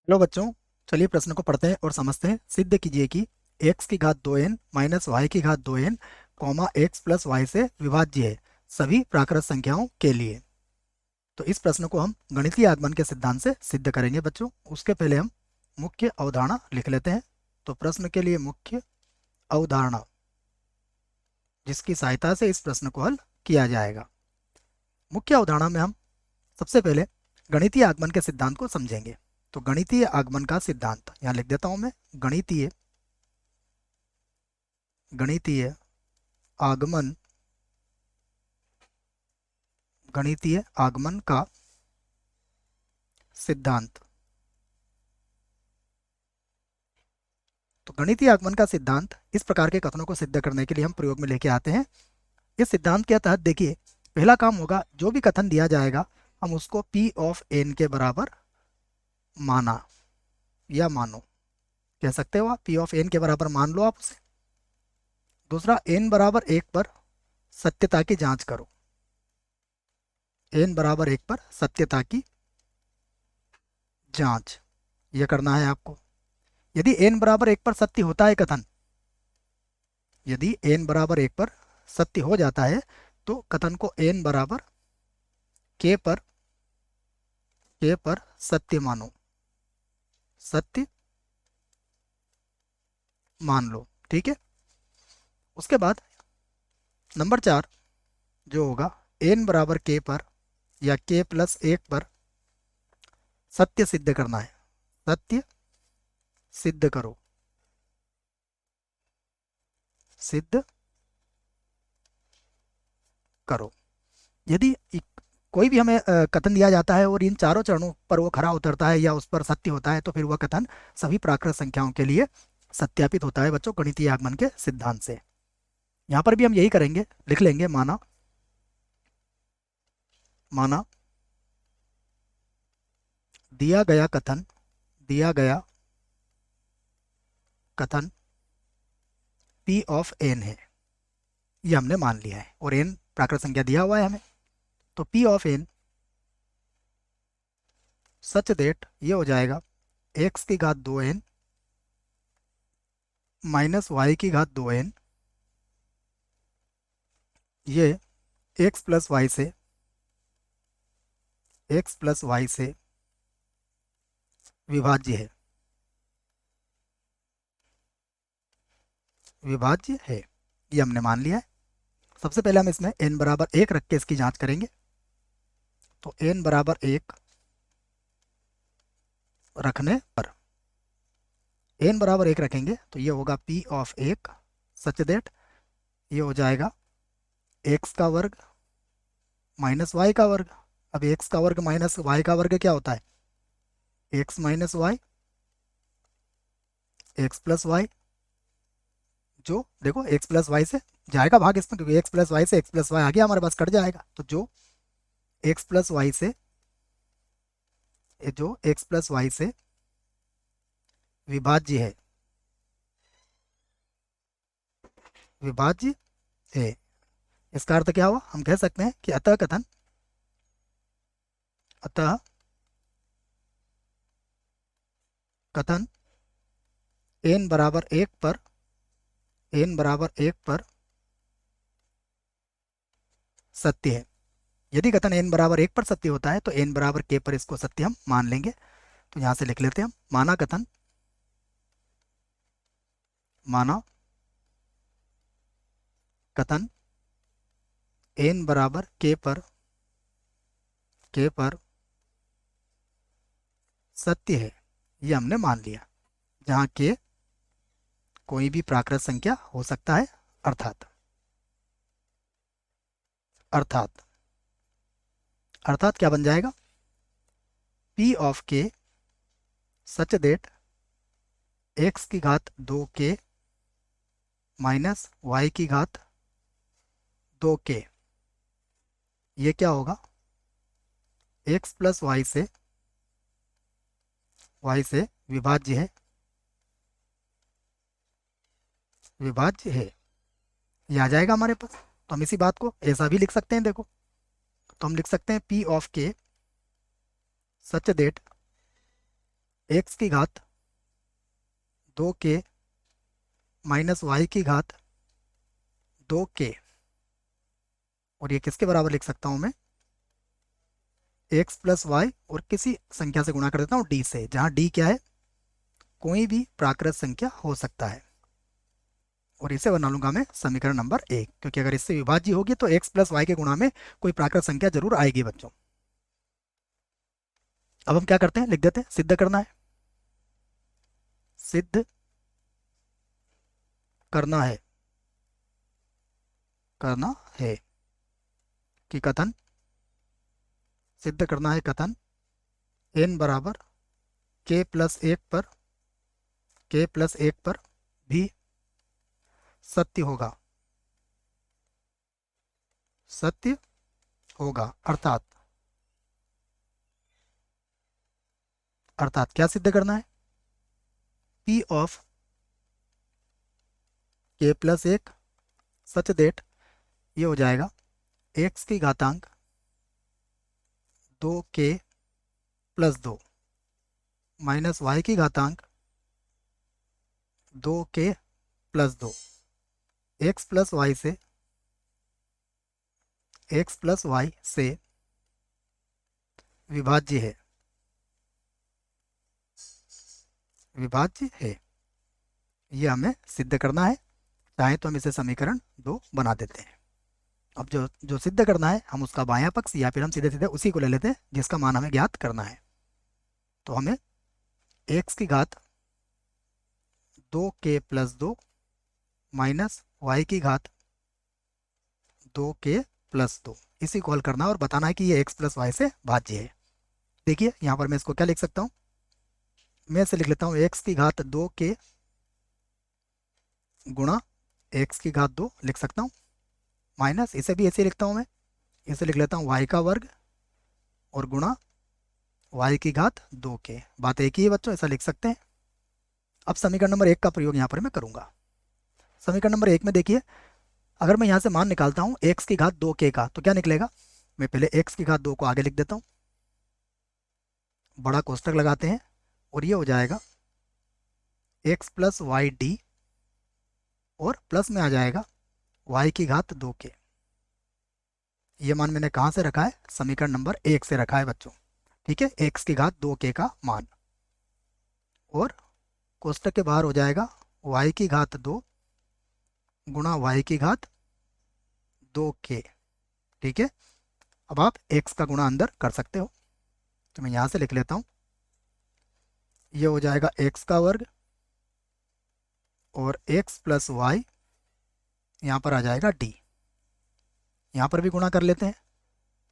लो बच्चों, चलिए प्रश्न को पढ़ते हैं और समझते हैं। सिद्ध कीजिए कि x की घात 2n माइनस वाई की घात 2n comma x plus y से विभाज्य है सभी प्राकृत संख्याओं के लिए। तो इस प्रश्न को हम गणितीय आगमन के सिद्धांत से सिद्ध करेंगे बच्चों। उसके पहले हम मुख्य अवधारणा लिख लेते हैं। तो प्रश्न के लिए मुख्य अवधारणा, जिसकी सहायता से इस प्रश्न को हल किया जाएगा। मुख्य अवधारणा में हम सबसे पहले गणितीय आगमन के सिद्धांत को समझेंगे। तो गणितीय आगमन का सिद्धांत यहाँ लिख देता हूं मैं। गणितीय गणितीय आगमन गणितीय आगमन का सिद्धांत। तो गणितीय आगमन का सिद्धांत इस प्रकार के कथनों को सिद्ध करने के लिए हम प्रयोग में लेके आते हैं। इस सिद्धांत के तहत देखिए, पहला काम होगा, जो भी कथन दिया जाएगा हम उसको P ऑफ n के बराबर माना या मानो, कह सकते हो आप। P ऑफ n के बराबर मान लो आप उसे। दूसरा, n बराबर 1 पर सत्यता की जांच करो। n बराबर 1 पर सत्यता की जांच, यह करना है आपको। यदि n बराबर 1 पर सत्य होता है कथन, यदि n बराबर 1 पर सत्य हो जाता है तो कथन को n बराबर k पर सत्य मानो, सत्य मान लो। ठीक है। उसके बाद नंबर 4 जो होगा, n बराबर k पर या k प्लस 1 पर सत्य सिद्ध करना है। सत्य सिद्ध करो, सिद्ध करो। यदि कोई भी हमें कथन दिया जाता है और इन चारों चरणों पर वो खरा उतरता है या उस पर सत्य होता है, तो फिर वह कथन सभी प्राकृत संख्याओं के लिए सत्यापित होता है बच्चों, गणितीय आगमन के सिद्धांत से। यहाँ पर भी हम यही करेंगे, लिख लेंगे माना। माना दिया गया कथन, दिया गया कथन P ऑफ n है, ये हमने मान लिया है, और n प्राकृत संख्या दिया हुआ है हमें। तो P of n such that ये हो जाएगा x की घात 2n माइनस वाई की घात 2n, ये x प्लस वाई से विभाज्य है, विभाज्य है, ये हमने मान लिया है। सबसे पहले हम इसमें n बराबर 1 रख के इसकी जांच करेंगे। तो n बराबर 1 रखने पर, n बराबर 1 रखेंगे तो ये होगा P ऑफ 1 सच देट ये हो जाएगा x का वर्ग माइनस वाई का वर्ग। अब x का वर्ग माइनस वाई का वर्ग क्या होता है? x minus y, x plus y. जो देखो x प्लस वाई से जाएगा भाग इसमें, क्योंकि x प्लस वाई से x प्लस वाई आ गया हमारे पास, कट जाएगा। तो जो x प्लस वाई से, जो x प्लस वाई से विभाज्य है, विभाज्य है, इसका अर्थ क्या हुआ? हम कह सकते हैं कि अतः कथन, अतः कथन n बराबर 1 पर, n बराबर 1 पर सत्य है। यदि कथन n बराबर 1 पर सत्य होता है तो n बराबर k पर इसको सत्य हम मान लेंगे। तो यहां से लिख लेते हैं हम, माना कथन, माना कथन n बराबर k पर, k पर सत्य है, ये हमने मान लिया, जहां k कोई भी प्राकृत संख्या हो सकता है। अर्थात अर्थात अर्थात क्या बन जाएगा? P of k such that x की घात 2k माइनस वाई की घात 2k, ये क्या होगा? x प्लस वाई से विभाज्य है, विभाज्य है, ये आ जाएगा हमारे पास। तो हम इसी बात को ऐसा भी लिख सकते हैं, देखो। तो हम लिख सकते हैं P of k such that x की घात 2k माइनस वाई की घात 2k, और ये किसके बराबर लिख सकता हूँ मैं, एक्स प्लस वाई और किसी संख्या से गुणा कर देता हूँ डी से, जहाँ डी क्या है, कोई भी प्राकृत संख्या हो सकता है। और इसे बना लूंगा मैं समीकरण नंबर 1, क्योंकि अगर इससे विभाज्य होगी तो एक्स प्लस वाई के गुणा में कोई प्राकृत संख्या जरूर आएगी बच्चों। अब हम क्या करते हैं, लिख देते हैं, सिद्ध करना है। सिद्ध करना है, करना है कि कथन, सिद्ध करना है कथन n बराबर k प्लस एक पर भी सत्य होगा, सत्य होगा। अर्थात, अर्थात क्या सिद्ध करना है, p ऑफ k प्लस एक सच देट, ये हो जाएगा x की घातांक 2k प्लस 2 माइनस वाई की घातांक 2k plus 2, x plus y से, एक्स प्लस वाई से विभाज्य है, विभाज्य है। ये हमें सिद्ध करना है। चाहे तो हम इसे समीकरण 2 बना देते हैं। अब जो जो सिद्ध करना है हम उसका बायां पक्ष या फिर हम सीधे सीधे उसी को ले लेते हैं जिसका मान हमें ज्ञात करना है। तो हमें एक्स की घात 2k प्लस 2 माइनस वाई की घात 2k प्लस 2, इसी को हल करना है और बताना है कि ये x प्लस वाई से भाज्य है। देखिए यहाँ पर मैं इसको क्या लिख सकता हूँ, मैं इसे लिख लेता हूँ x की घात 2k गुणा x की घात 2 लिख सकता हूँ, माइनस इसे भी ऐसे लिखता हूँ मैं, इसे लिख लेता हूँ y का वर्ग और गुणा y की घात 2k। बात एक ही है बच्चों, ऐसा लिख सकते हैं। अब समीकरण नंबर 1 का प्रयोग यहाँ पर मैं करूँगा। समीकरण नंबर 1 में देखिए, अगर मैं यहाँ से मान निकालता हूँ x की घात 2k का तो क्या निकलेगा, मैं पहले x की घात 2 को आगे लिख देता हूँ, बड़ा कोष्टक लगाते हैं और ये हो जाएगा x प्लस वाई डी, और प्लस में आ जाएगा y की घात 2k। ये मान मैंने कहाँ से रखा है, समीकरण नंबर 1 से रखा है बच्चों। ठीक है, x की घात 2k का मान, और कोष्टक के बाहर हो जाएगा y की घात 2 गुणा y की घात 2k। ठीक है, अब आप x का गुणा अंदर कर सकते हो, तो मैं यहाँ से लिख लेता हूँ, ये हो जाएगा x का वर्ग और x प्लस वाई, यहाँ पर आ जाएगा d, यहाँ पर भी गुणा कर लेते हैं,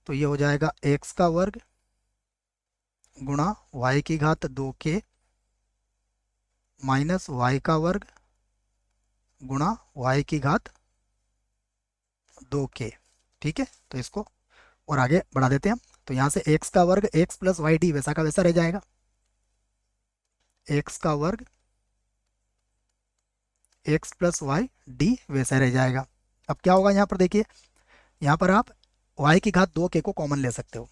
तो ये हो जाएगा x का वर्ग गुणा y की घात 2k माइनस वाई का वर्ग गुणा y की घात 2k। ठीक है, तो इसको और आगे बढ़ा देते हैं हम, तो यहाँ से x का वर्ग x प्लस वाई डी वैसा का वैसा रह जाएगा, x का वर्ग x प्लस वाई डी वैसा रह जाएगा। अब क्या होगा यहाँ पर देखिए, यहाँ पर आप y की घात 2k को कॉमन ले सकते हो,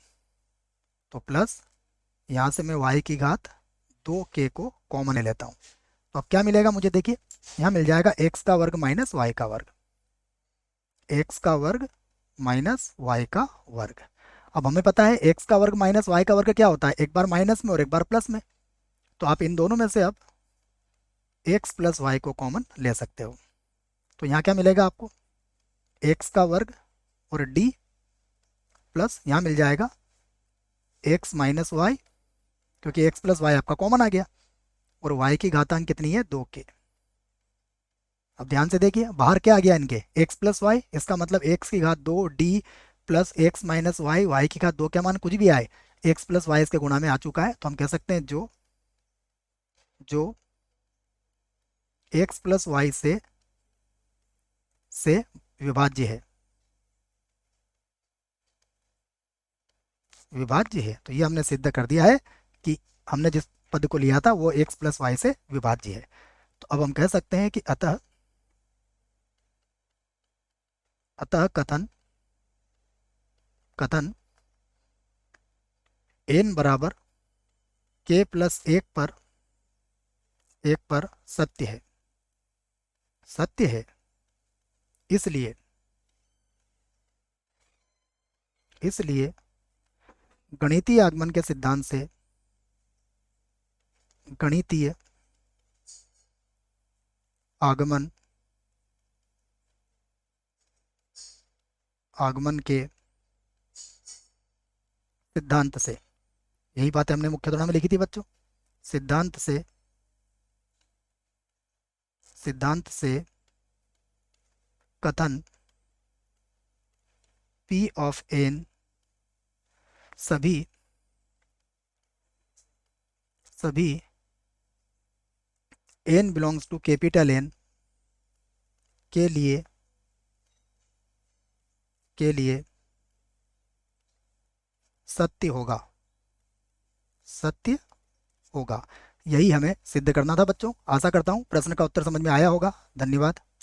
तो प्लस यहाँ से मैं y की घात 2k को कॉमन ले लेता हूँ, तो अब क्या मिलेगा मुझे, देखिए यहाँ मिल जाएगा x का वर्ग माइनस वाई का वर्ग, x का वर्ग माइनस वाई का वर्ग। अब हमें पता है x का वर्ग माइनस वाई का वर्ग क्या होता है, एक बार माइनस में और एक बार प्लस में, तो आप इन दोनों में से अब x प्लस वाई को कॉमन ले सकते हो। तो यहाँ क्या मिलेगा आपको, x का वर्ग और d प्लस यहाँ मिल जाएगा x माइनस वाई, क्योंकि x प्लस वाई आपका कॉमन आ गया, और y की घातांक कितनी है 2k। अब ध्यान से देखिए बाहर क्या आ गया इनके, x प्लस वाई, इसका मतलब x की घात 2 d plus x minus y, y की घात 2 क्या मान कुछ भी आए, x प्लस वाई इसके गुणा में आ चुका है, तो हम कह सकते हैं जो जो x प्लस वाई से विभाज्य है, विभाज्य है। तो ये हमने सिद्ध कर दिया है कि हमने जिस पद को लिया था वो x प्लस वाई से विभाज्य है। तो अब हम कह सकते हैं कि अतः, अतः कथन, कथन n बराबर के प्लस एक पर सत्य है, सत्य है। इसलिए इसलिए गणितीय आगमन के सिद्धांत से गणितीय आगमन आगमन के सिद्धांत से, यही बातें हमने मुख्य धोरण में लिखी थी बच्चों। सिद्धांत से कथन P ऑफ n सभी n belongs to capital N के लिए सत्य होगा, सत्य होगा। यही हमें सिद्ध करना था बच्चों। आशा करता हूँ प्रश्न का उत्तर समझ में आया होगा। धन्यवाद।